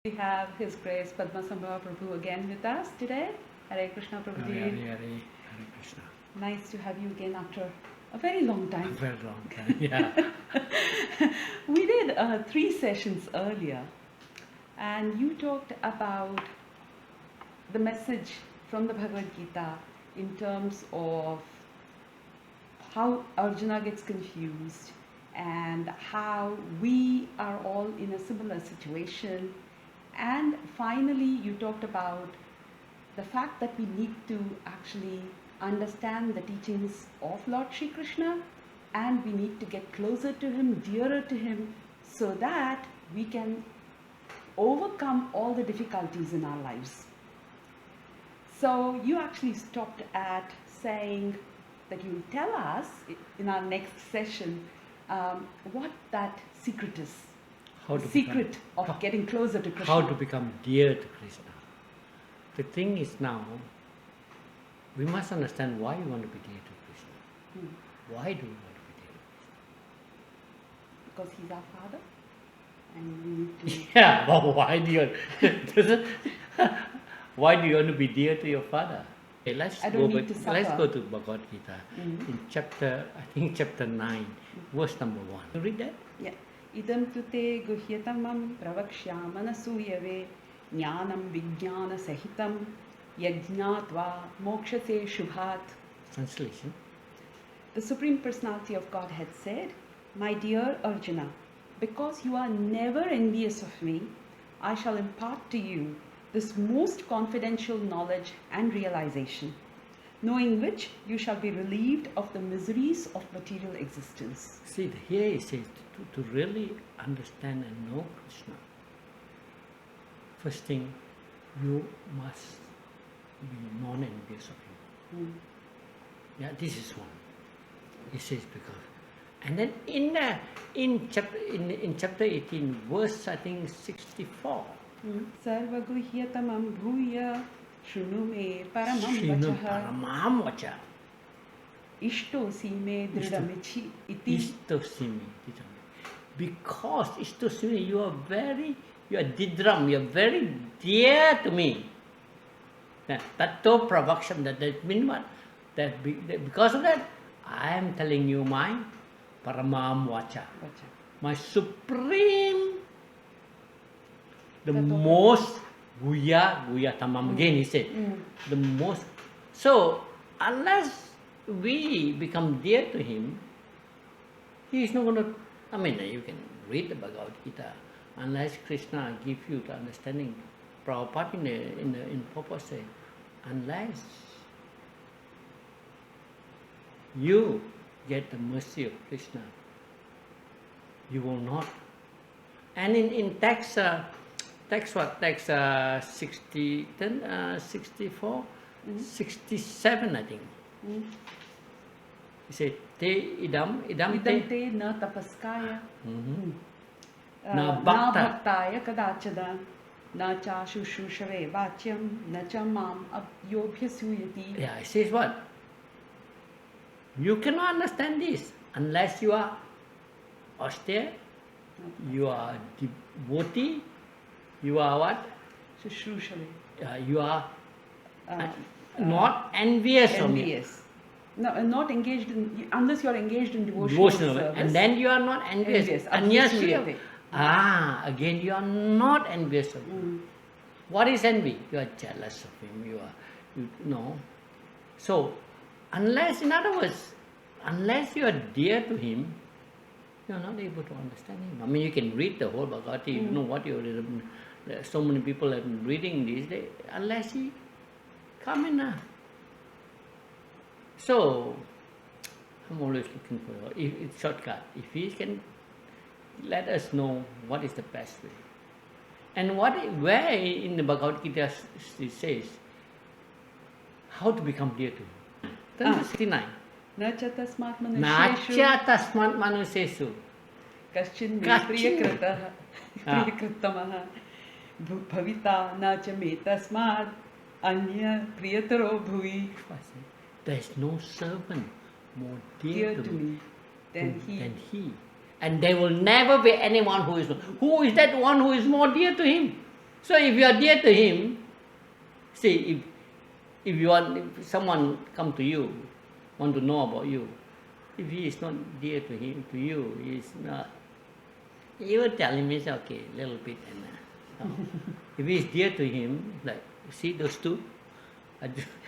We have His Grace Padma Sambhava Prabhu again with us today. Hare Krishna Prabhuji. Hare Krishna. Nice to have you again after a very long A time. very long time, yeah. We did 3 sessions earlier, and you talked about the message from the Bhagavad Gita in terms of how Arjuna gets confused and how we are all in a similar situation. And finally, you talked about the fact that we need to actually understand the teachings of Lord Shri Krishna, and we need to get closer to Him, dearer to Him, so that we can overcome all the difficulties in our lives. So you actually stopped at saying that you will tell us in our next session what that secret is. How The to secret become, of getting closer to Krishna. how to become dear to Krishna. The thing is now, we must understand why we want to be dear to Krishna. Why do we want to be dear to Because He's our Father, and we need to. Krishna? Yeah, but why do you why do you want to be dear to your father? Okay, let's I go don't back. need to Let's suffer. go to Bhagavad Gita Mhm. in chapter 9, verse number 1. You read that? Yeah. Idam tu te guhyatamam pravakshyamana jnanam vijnana sahitam yajnatva mokshate shubhat. Translation. The Supreme Personality of Godhead said, "My dear Arjuna, because you are never envious of me, I shall impart to you this most confidential knowledge and realization, knowing which you shall be relieved of the miseries of material existence." See, here it says to really understand and know Krishna, first thing, you must be non-envious of him. Yeah, this is one. It says because, and then in chapter 18, verse I think 64. Sarvaguhyatamam bhuya shunu me paramam Shrinu vachaha paramam vacha. ishtosi me dridamichi iti. Istosimi. Because Istosimi, you are didram, you are very dear to me. Tato pravaksham, that means what? Because of that, I am telling you my paramam vacha, my supreme, the most guya tamam. Again he said, the most. So unless we become dear to him, he is not going to. I mean, you can read the Bhagavad Gita. Unless Krishna give you the understanding, Prabhupada in purpose say, unless you get the mercy of Krishna, you will not. And in text 64, 67 I think. He said, te idam Idam te te na tapaskaya na na bhakta. bhaktaya kadachada na cha shushushave vachyam na cha mam abhyobhyasuyati. Yeah, it says what? You cannot understand this unless you are austere, you are devotee, you are what? Shushushave. You are not envious of me. Envious. No, not engaged in, unless you are engaged in devotional service. And then you are not envious. And yes, again you are not envious of him. What is envy? You are jealous of him. You know. So, in other words, unless you are dear to him, you are not able to understand him. I mean, you can read the whole Bhagavad Gita. You know what you read. So many people have been reading this. Unless he come in. So, I'm always looking for it's shortcut. If he can let us know what is the best way, and where in the Bhagavad Gita it says how to become dear to him. 69. Nacha tasmat Nacha tasmat manuseshu kaschin me priyakritamaha bhavita nacha me tasmat anya priyataro bhuvi. There is no servant more dear to me than he. And there will never be anyone who is that one who is more dear to him. So if you are dear to him, see, if you want, if someone come to you, want to know about you, if he is not dear to him, to you, he is not, you will tell him, it's okay, little bit, and no. If he is dear to him, like, see those two,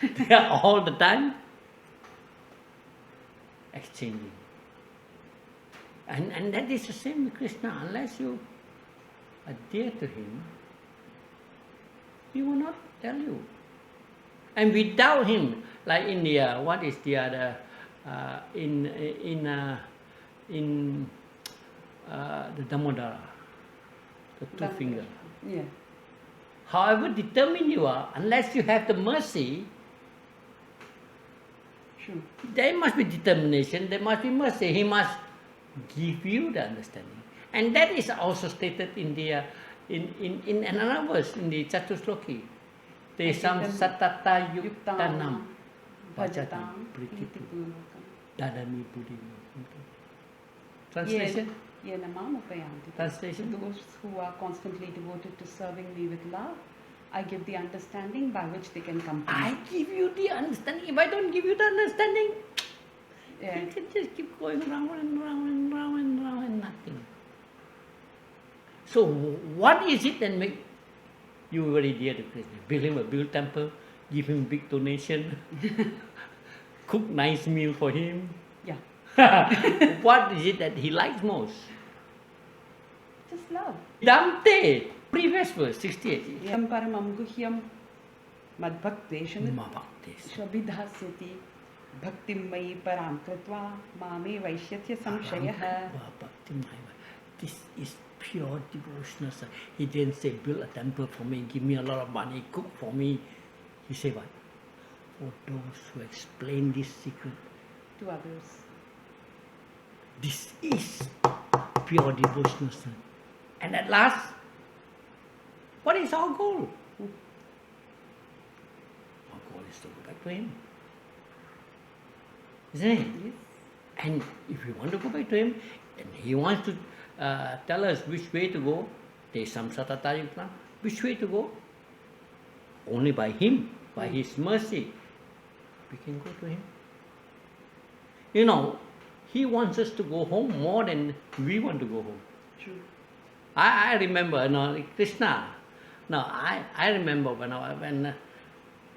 they are all the time exchanging. And that is the same with Krishna. Unless you are dear to him, he will not tell you. And without him, like in the what is the other in the Damodara, the two finger. Yeah. However determined you are, unless you have the mercy, True. there must be determination, there must be mercy. He must give you the understanding. And that is also stated in the in another verse in the Chatusloki. Te sam satata yuktanam bhajatam pritipu dadami buddhi. Translation? Translation? Those who are constantly devoted to serving me with love, I give the understanding by which they can come to me. I give you the understanding. If I don't give you the understanding, Yeah. you can just keep going round and round and round and round and nothing. So what is it that make you very dear to Krishna? Build him a build temple, give him big donation, cook nice meal for him. Yeah. What is it that he likes most? Just love. Dante, previous verse, 68. Yam paramam guhyam madbhaktesham Mabhaktis. shwabidhasyati bhaktim mayi param kritva mame vaishyatya samshayah. This is pure devotional. He didn't say, build a temple for me, give me a lot of money, cook for me. He said what? For those who explain this secret. To others. This is pure devotional. And at last, what is our goal? Our goal is to go back to him. Isn't it? Yes. And if we want to go back to him, and he wants to tell us which way to go, there's some satatayukta, which way to go? Only by him, by his mercy, we can go to him. You know, he wants us to go home more than we want to go home. True. I remember, you know, Krishna. No, I remember when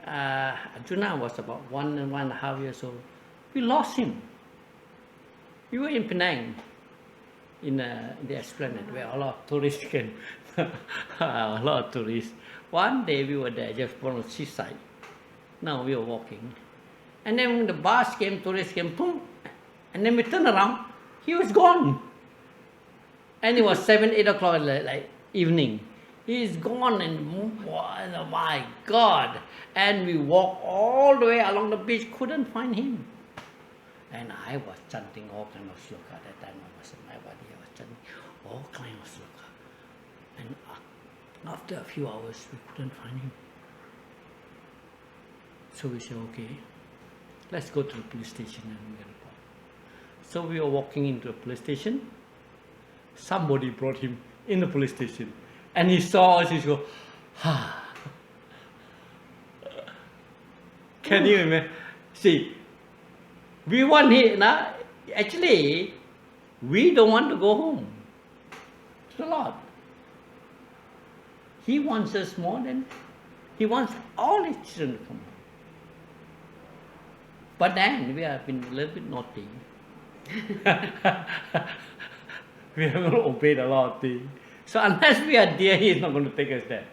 Arjuna was about 1.5 years old, we lost him. We were in Penang, in the Esplanade, where a lot of tourists came. A lot of tourists. One day we were there, just on the seaside. Now we were walking. And then when the bus came, tourists came, boom, and then we turned around, he was gone. And it was 7, 8 o'clock, like evening. He's gone, and oh my God. And we walked all the way along the beach, couldn't find him. And I was chanting all kind of sloka. At that time I was in my body, I was chanting all kind of sloka. And after a few hours, we couldn't find him. So we said, okay, let's go to the police station and we report. So we were walking into the police station. Somebody brought him in the police station. And he saw us, he go, ah. Can you imagine? See, we want him, actually, we don't want to go home. It's a lot. He wants us more than, he wants all his children to come home. But then we have been a little bit naughty. We have not obeyed a lot of things. So unless we are there, he is not going to take us there.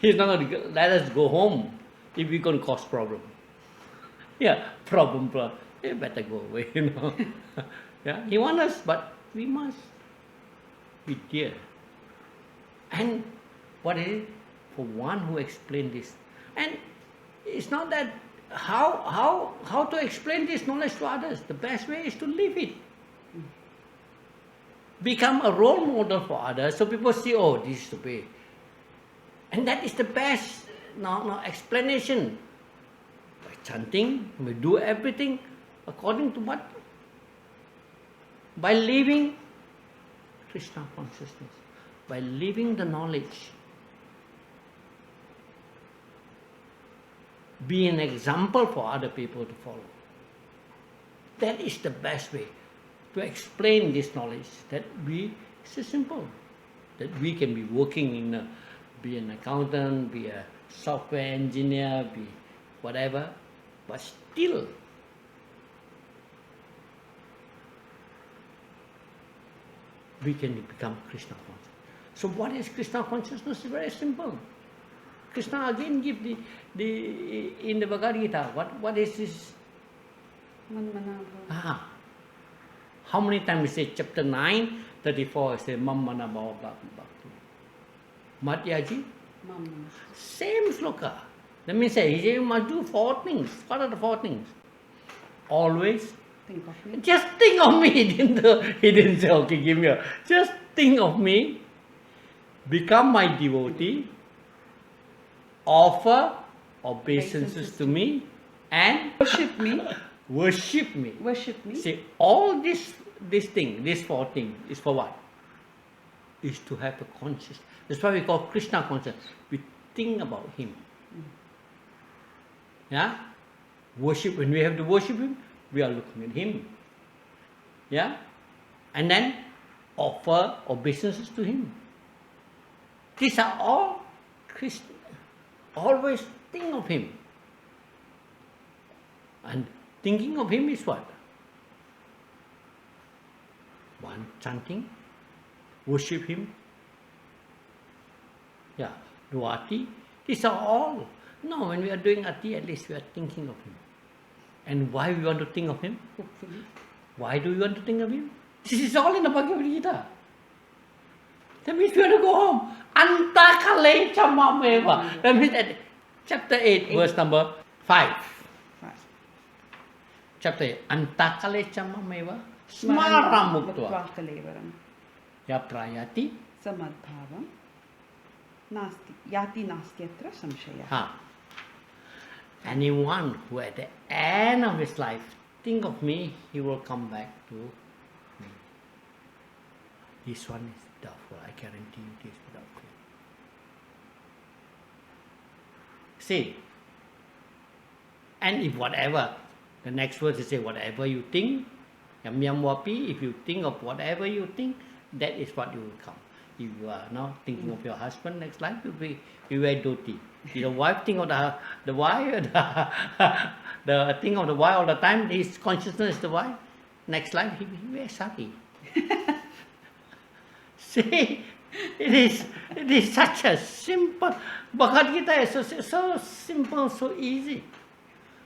He is not going to let us go home if we're going to cause problem. Yeah, problem. You better go away, you know. Yeah, he wants us, but we must be dear. And what is it? For one who explained this. And it's not that how to explain this knowledge to others. The best way is to live it. Become a role model for others, so people see, oh, this is the way. And that is the best explanation. By chanting, we do everything according to what? By living Krishna consciousness, by living the knowledge, be an example for other people to follow. That is the best way to explain this knowledge. That it's so simple. That we can be working be an accountant, be a software engineer, be whatever, but still we can become Krishna conscious. So what is Krishna consciousness? It's very simple. Krishna again give in the Bhagavad Gita, what is this? How many times he said? Chapter 9, 34, he said, Mammana Bhava Bhakti. Madhyaji? Same sloka. That means he said, you must do 4 things. What are the 4 things? Always Think of me. just think of me. He didn't say, okay, give me a. Just think of me. Become my devotee. Offer obeisances to me. And Worship me. worship me. Worship me. See, all these 4 things is for what? Is to have a conscious. That's why we call Krishna conscious. We think about Him. Yeah? Worship, when we have to worship Him, we are looking at Him. Yeah? And then offer obeisances to Him. These are all Krishna. Always think of Him. And thinking of Him is what? One, chanting, worship Him. Yeah, do arti. These are all. No, when we are doing arti, at least we are thinking of Him. And why we want to think of Him? Hopefully. Why do we want to think of Him? This is all in the Bhagavad Gita. That means we want to go home. Antakale chamameva. That means at chapter 8, verse number 5. Right. Chapter 8. Antakale chamameva smaram muktva Kalevaram. yaprayati. Samadbhavam. Nasti. Yati nastyatra samshaya. Ha. Anyone who at the end of his life think of me, he will come back to me. This one is doubtful. I guarantee you this is doubtful. See, and if whatever, the next verse is say, whatever you think, yam yam wapi, if you think of whatever you think, that is what you will come. If you are now thinking of your husband, next life you will be very dhoti. If your wife think of the wife, the thing of the wife all the time, his consciousness is the wife, next life he will be very sati. See, it is such a simple, Bhagavad Gita is so simple, so easy.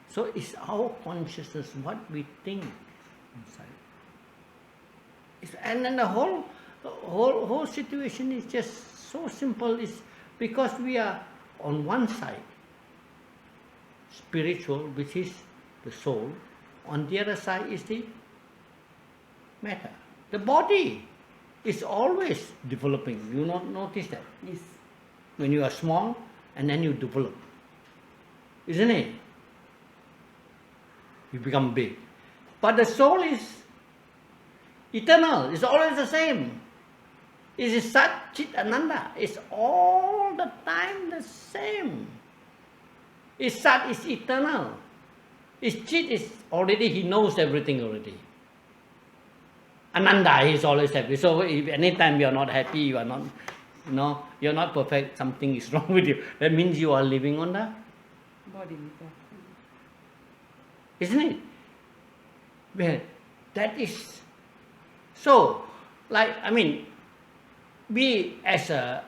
So it's our consciousness, what we think inside. And then the whole situation is just so simple. It's because we are on one side, spiritual, which is the soul. On the other side is the matter. The body is always developing. You not notice that? Yes. When you are small and then you develop. Isn't it? You become big. But the soul is eternal. It's always the same. It is Sat Chit Ananda. It's all the time the same. It's Sat is eternal. It's Chit is already, he knows everything already. Ananda, he is always happy. So if anytime you are not happy, you are not, you're not perfect, something is wrong with you. That means you are living on the Body. isn't it? Well, that is so. Like we as a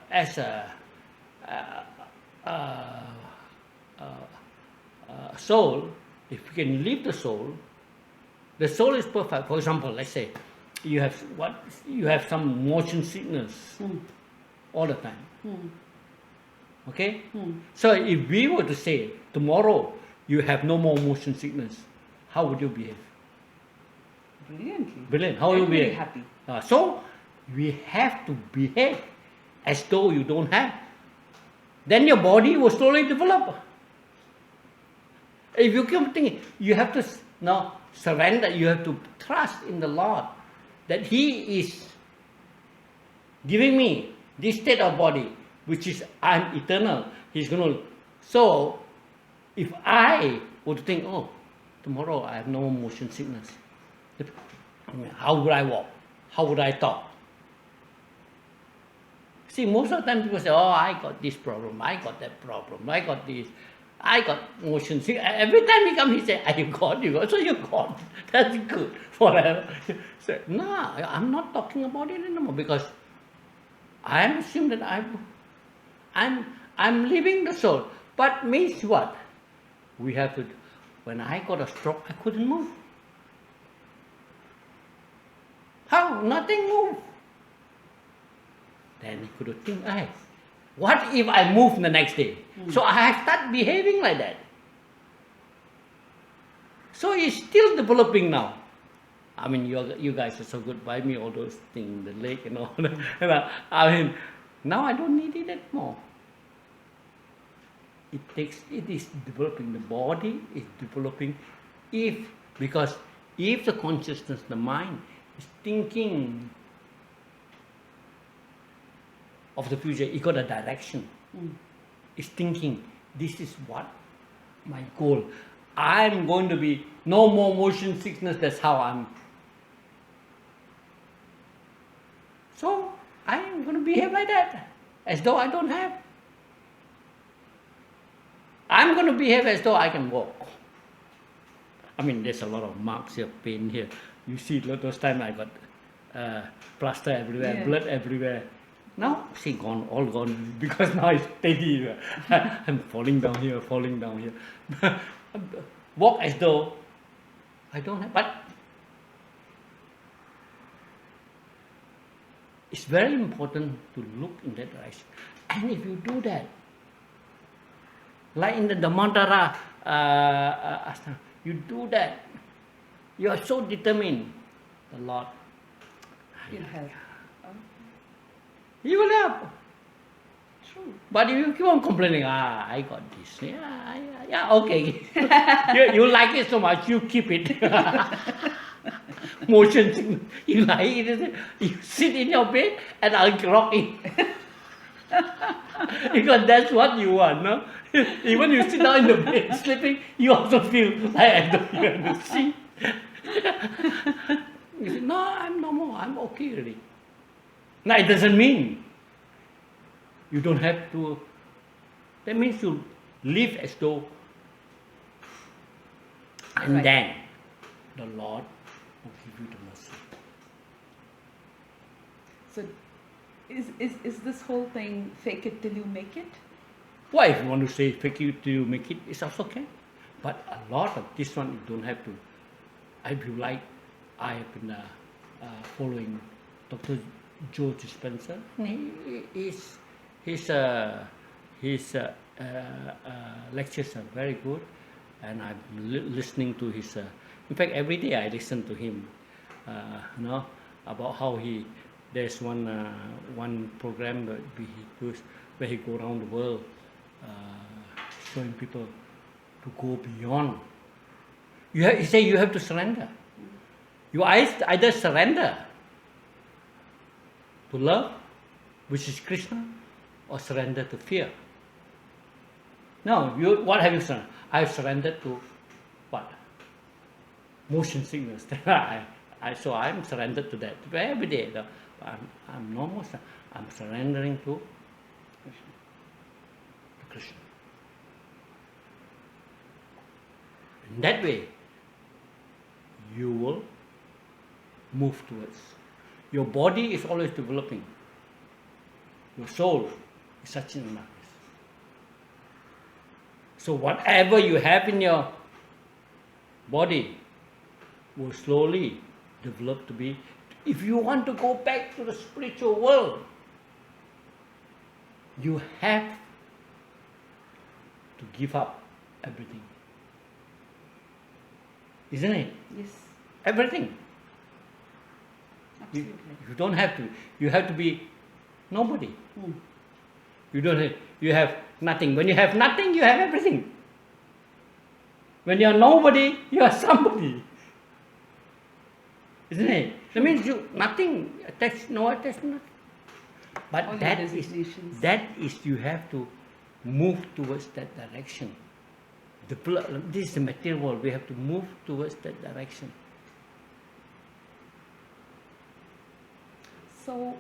soul, if we can leave the soul is perfect. For example, let's say you have some motion sickness all the time. Okay? So if we were to say tomorrow you have no more motion sickness, how would you behave? Brilliantly. Brilliant. How will you Very behave? happy. So we have to behave as though you don't have. Then your body will slowly develop. If you keep thinking, you have to now surrender. You have to trust in the Lord that He is giving me this state of body, which is I'm eternal. He's going to. So If I would think, oh, tomorrow I have no motion sickness, how would I walk? How would I talk? See, most of the time people say, oh, I got this problem, I got that problem, I got this, I got motion sickness. Every time he comes, he says, you got, so you got. That's good, forever. So, no, I'm not talking about it anymore because I am assuming that I'm leaving the soul. But means what? We have to, when I got a stroke, I couldn't move. How? Nothing moved. Then he could think, hey, what if I move the next day? So I start behaving like that. So it's still developing now. I mean, you guys are so good. Buy me all those things, the leg and all that. I mean, now I don't need it anymore. It is developing. The body is developing because if the consciousness, the mind is thinking of the future, it got a direction. It's thinking, this is what my goal. I'm going to be no more motion sickness, that's how I'm. So I'm going to behave like that, as though I don't have. I'm going to behave as though I can walk. I mean, there's a lot of marks here, pain here. You see, those times I got plaster everywhere, blood everywhere. Now, see, gone, all gone, because now it's steady. I'm falling down here. Walk as though I don't have, but it's very important to look in that direction. And if you do that, like in the Dhammadhara asana, you do that, you are so determined, the Lord will help. He will help. True. But if you keep on complaining, I got this, yeah, okay. you like it so much, you keep it. Motion sickness, you like it, you sit in your bed and I'll rock it. Because that's what you want, no? Even you sit down in the bed sleeping, you also feel like you're in the sea. You say, no, I'm no more, I'm okay already. Now it doesn't mean you don't have to, that means you live as though, and then the Lord will give you the mercy. So is this whole thing fake it till you make it? Well, if you want to say fake it till you make it, it's also okay. But a lot of this one you don't have to. If you like, I have been following Dr. Joe Dispenza. His lectures are very good, and I'm listening to his. In fact, every day I listen to him. About how there's one program that he does where he go around the world, showing people to go beyond. He say you have to surrender. You either surrender to love, which is Krishna, or surrender to fear. No, what have you surrendered? I have surrendered to what? Motion sickness. So I'm surrendered to that. Every day, I'm no more. I'm surrendering to Krishna. In that way, you will move towards. Your body is always developing. Your soul is such an awareness. So whatever you have in your body will slowly develop to be. If you want to go back to the spiritual world, you have to give up everything. Isn't it? Yes. Everything. Absolutely. You don't have to. You have to be nobody. You don't have, you have nothing. When you have nothing, you have everything. When you are nobody, you are somebody. Isn't it? That means you nothing, no attachment. But All that your is, designations. you have to move towards that direction. This is the material world. We have to move towards that direction. So,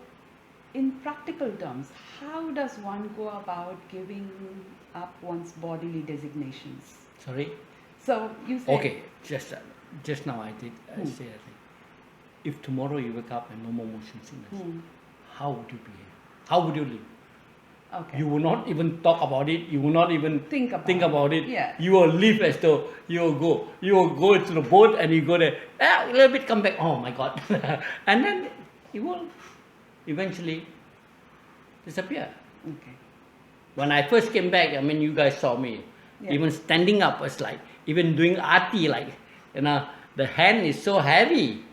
in practical terms, how does one go about giving up one's bodily designations? Sorry? So, you said... Okay, just now I say that thing. If tomorrow you wake up and no more motion sickness, how would you behave? How would you live? Okay. You will not even talk about it. You will not even Think about it. Yeah. You will live as though you will go to the boat and you go there. A little bit, come back. Oh my God! And then you will eventually disappear. Okay. When I first came back, I mean, you guys saw me. Yeah. Even standing up was like, even doing arti, like, the hand is so heavy.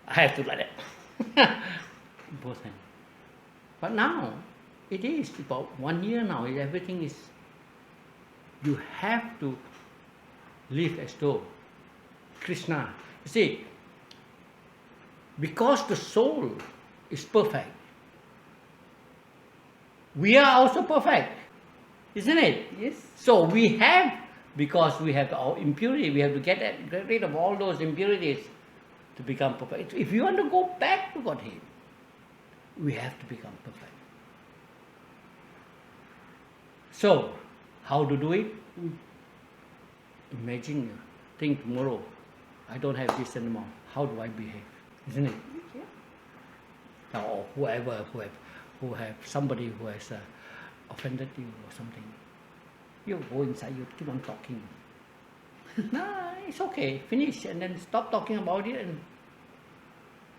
I have to like that. Both hands. But now, it is about 1 year now. Everything is, you have to live as though Krishna. You see, because the soul is perfect, we are also perfect, isn't it? Yes. So we have, because we have our impurity, we have to get rid of all those impurities to become perfect. If you want to go back to Godhead, we have to become perfect. So, how to do it? Imagine, think tomorrow, I don't have this anymore. How do I behave? Isn't it? Okay. Or whoever who have somebody who has offended you or something, you go inside, you keep on talking. No, it's okay, finish, and then stop talking about it,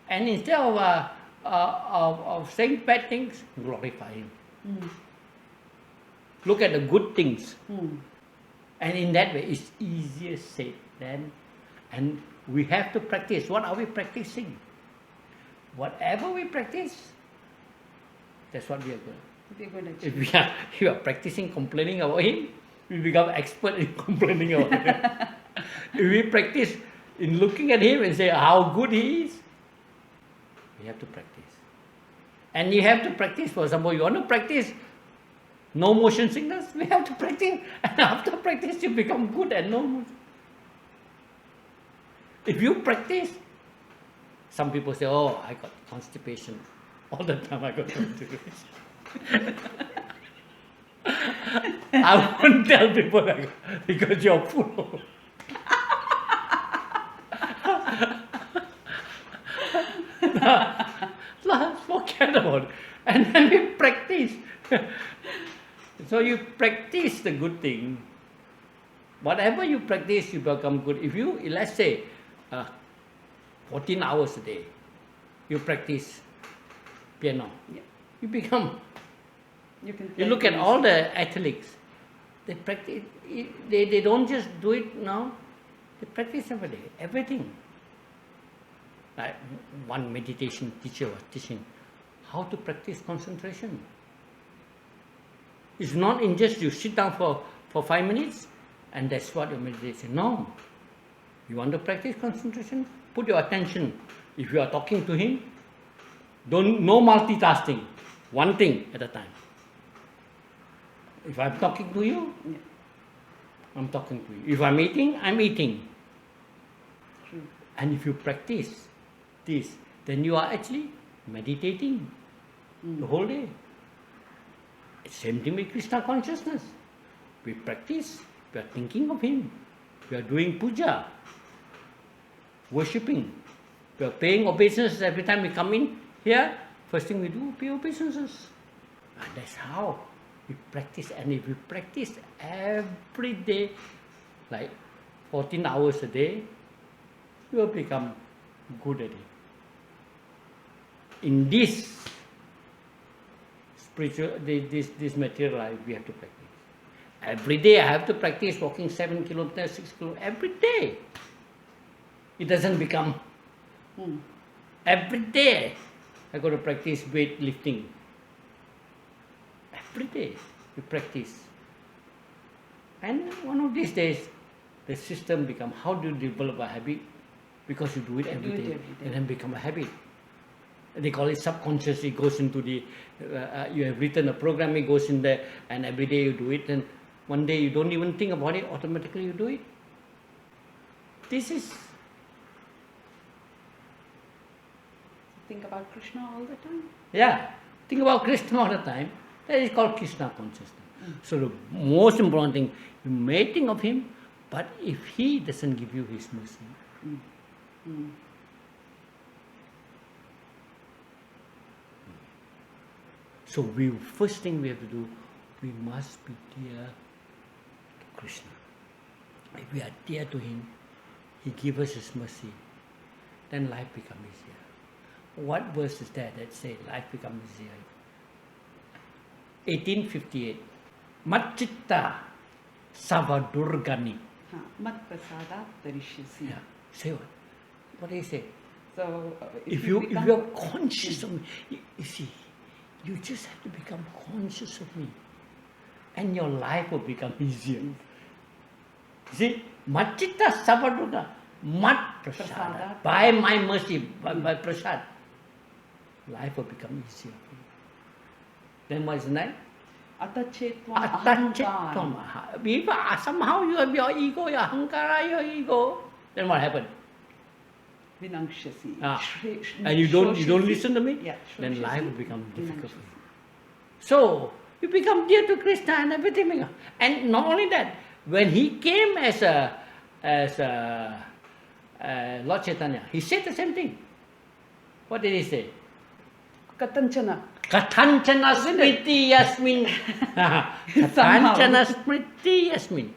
and instead of saying bad things, glorify Him. Look at the good things, and in that way, it's easier said than. And we have to practice. What are we practicing? Whatever we practice, that's what we are going. We're going to If achieve. we are practicing complaining about Him, we become expert in complaining about Him. If we practice in looking at Him and say how good He is, we have to practice. And you have to practice. For example, you want to practice no motion sickness, we have to practice. And after practice, you become good at no motion. If you practice, some people say, oh, I got constipation. All the time I got constipation. I won't tell people that because you're full. Forget about it. And then we practice. So you practice the good thing. Whatever you practice, you become good. If you, let's say, 14 hours a day, you practice piano. Yeah. You become. You can. You look at all the athletes. They practice. They don't just do it now. They practice every day. Everything. Like one meditation teacher was teaching how to practice concentration. It's not in just you sit down for 5 minutes and that's what your meditation. No. You want to practice concentration? Put your attention. If you are talking to Him, no multitasking. One thing at a time. If I'm talking to you, Yeah. I'm talking to you. If I'm eating, I'm eating. True. And if you practice this, then you are actually meditating the whole day. Same thing with Krishna consciousness. We practice, we are thinking of Him. We are doing puja, worshipping. We are paying obeisances every time we come in here. First thing we do, pay obeisances. And that's how we practice. And if we practice every day, like 14 hours a day, you will become good at it. In this spiritual, this material life, we have to practice. Every day I have to practice walking 7 kilometers, 6 kilometers, every day. It doesn't become. Every day I got to practice weight lifting. Every day we practice. And one of these days, the system become, how do you develop a habit? Because you do it every day, and then become a habit. They call it subconscious. It goes into the, you have written a program, it goes in there, and every day you do it. And One day you don't even think about it, automatically you do it. This is, Think about Krishna all the time. yeah, think about Krishna all the time. That is called Krishna consciousness. So the most important thing, you may think of him, but if he doesn't give you his mercy, Mm. Mm. so first thing we have to do, we must be dear to Krishna. If we are dear to him, he gives us his mercy, then life becomes easier. What verse is that say life becomes easier? 1858. Matchitta Savadurgani. Mat prasadat tarishyasi. Yeah. Say what? What do you say? So If you are conscious of me, you see, you just have to become conscious of me, and your life will become easier. You see, Matchitta Savadurga, Mat Prasada. By my mercy, by prasad, life will become easier for you. Then what is the next? Atachetvam Attachetvam. ahankara. If somehow you have your ego, your ahankara, your ego, then what happened? Vinangshasi. And you don't Shroshasi. listen to me? Yeah. Then Shroshasi, life will become difficult for you. Vinangshasi. So you become dear to Krishna and everything. And not only that, when he came as Lord Chaitanya, he said the same thing. What did he say? Katanchana. Kathanchana smriti yasmin. Kathanchana smriti yasmin.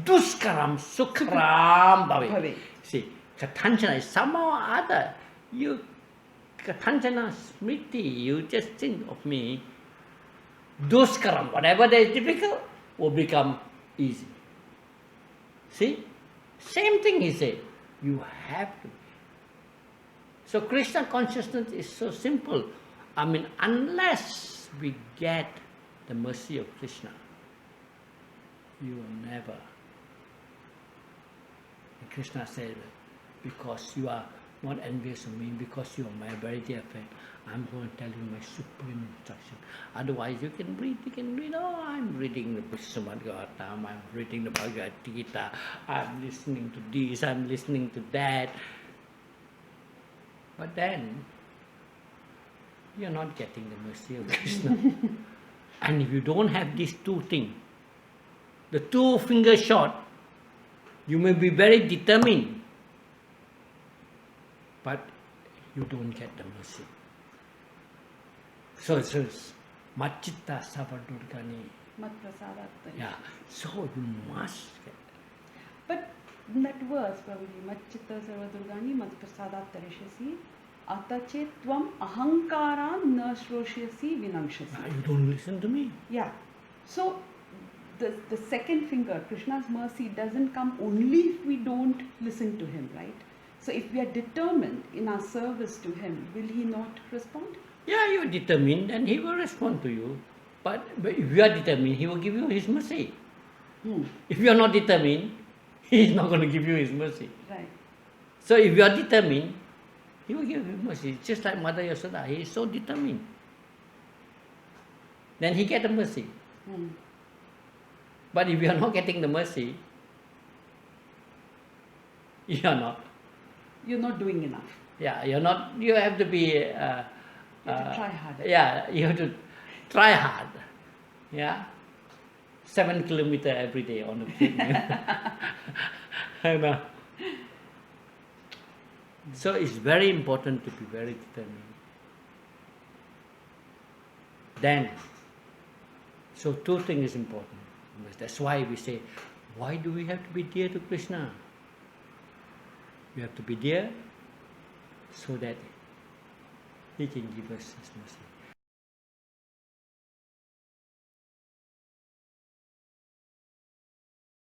Duskaram sukharam bhave. Bhave. See, Kathanchana is somehow or other. You Kathanchana smriti, you just think of me. Duskaram, whatever that is difficult, will become easy. See? Same thing he said. You have to. So Krishna consciousness is so simple. I mean, unless we get the mercy of Krishna, you will never. And Krishna said, because you are not envious of me, because you are my very dear friend, I'm going to tell you my supreme instruction. Otherwise, you can read, oh, I'm reading the Bhagavatam, I'm reading the Bhagavad Gita, I'm listening to this, I'm listening to that. But then, you're not getting the mercy of Krishna. And if you don't have these two things, the 2 finger shot, you may be very determined, but you don't get the mercy. So it says, Matchitta Savadurgani. Mat prasadat tarishyasi. Yeah, so you must get. But in that verse, probably, Matchitta Sarvadurgani, Mat prasadat tarishyasi, Atachetvam ahankaran na shroshasi vinangshasi. You don't listen to me. Yeah. So the second finger, Krishna's mercy, doesn't come only if we don't listen to him, right? So if we are determined in our service to him, will he not respond? Yeah, you are determined and he will respond to you. But if you are determined, he will give you his mercy. If you are not determined, he is not going to give you his mercy. Right. So if you are determined, he will give you mercy. Just like Mother Yasoda, he is so determined. Then he gets the mercy. But if you are not getting the mercy, you are not. You're not doing enough. Yeah, you're not. You have to be. You have to try harder. Yeah, you have to try hard. Yeah, 7 kilometers every day on the treadmill. I know. So it's very important to be very determined. Then, so 2 things is important. That's why we say, why do we have to be dear to Krishna? We have to be dear so that he can give us his mercy.